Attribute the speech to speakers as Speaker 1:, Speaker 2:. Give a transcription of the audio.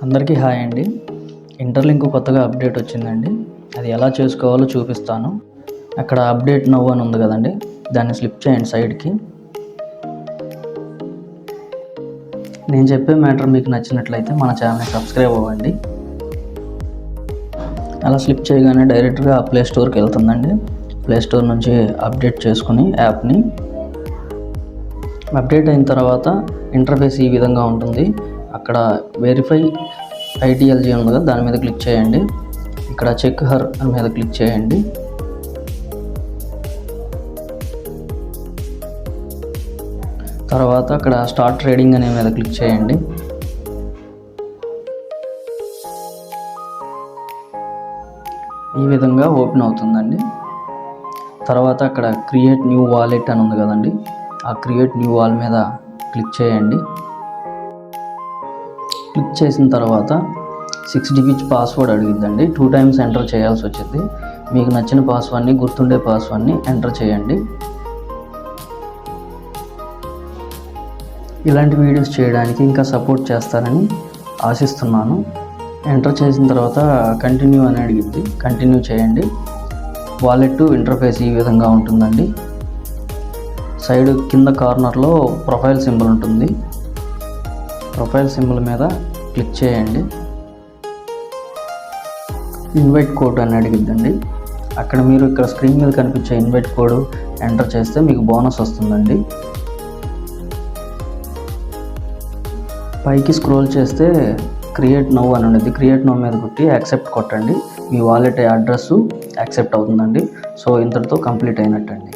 Speaker 1: అందరికీ హాయ్ అండి. ఇంటర్లింక్ కొత్తగా అప్డేట్ వచ్చిందండి. అది ఎలా చేసుకోవాలో చూపిస్తాను. అక్కడ అప్డేట్ నౌ అని ఉంది కదండి, దాన్ని స్లిప్ చేయండి సైడ్కి. నేను చెప్పే మ్యాటర్ మీకు నచ్చినట్లయితే మన ఛానల్ని సబ్స్క్రైబ్ అవ్వండి. అలా స్లిప్ చేయగానే డైరెక్ట్గా ప్లే స్టోర్కి వెళ్తుందండి. ప్లే స్టోర్ నుంచి అప్డేట్ చేసుకుని యాప్ని అప్డేట్ అయిన తర్వాత ఇంటర్ఫేస్ ఈ విధంగా ఉంటుంది. అక్కడ వెరిఫై ఐటీఎల్జీ ఉంది కదా, దాని మీద క్లిక్ చేయండి. ఇక్కడ చెక్ హర్ అని మీద క్లిక్ చేయండి. తర్వాత అక్కడ స్టార్ట్ ట్రేడింగ్ అనే మీద క్లిక్ చేయండి. ఈ విధంగా ఓపెన్ అవుతుందండి. తర్వాత అక్కడ క్రియేట్ న్యూ వాలెట్ అని ఉంది కదండి, ఆ క్రియేట్ న్యూ వాల్ మీద క్లిక్ చేయండి. క్లిక్ చేసిన తర్వాత 6 డిజిట్ పాస్వర్డ్ అడిగిద్దండి. 2 టైమ్స్ ఎంటర్ చేయాల్సి వచ్చింది. మీకు నచ్చిన పాస్వర్డ్ని, గుర్తుండే పాస్వర్డ్ని ఎంటర్ చేయండి. ఇలాంటి వీడియోస్ చేయడానికి ఇంకా సపోర్ట్ చేస్తారని ఆశిస్తున్నాను. ఎంటర్ చేసిన తర్వాత కంటిన్యూ అని అడిగిద్ది, కంటిన్యూ చేయండి. వాలెట్ ఇంటర్ఫేస్ ఈ విధంగా ఉంటుందండి. సైడ్ కింద కార్నర్లో ప్రొఫైల్ సింబల్ ఉంటుంది. ప్రొఫైల్ సింబల్ మీద క్లిక్ చేయండి. ఇన్వైట్ కోడ్ అని అడిగిద్దండి. అక్కడ మీరు ఇక్కడ స్క్రీన్ మీద కనిపించే ఇన్వైట్ కోడ్ ఎంటర్ చేస్తే మీకు బోనస్ వస్తుందండి. పైకి స్క్రోల్ చేస్తే క్రియేట్ నౌ అని ఉండేది. క్రియేట్ నౌ మీద కొట్టి యాక్సెప్ట్ కొట్టండి. మీ వాలెట్ అడ్రస్ యాక్సెప్ట్ అవుతుందండి. సో ఇంతటితో కంప్లీట్ అయినట్టండి.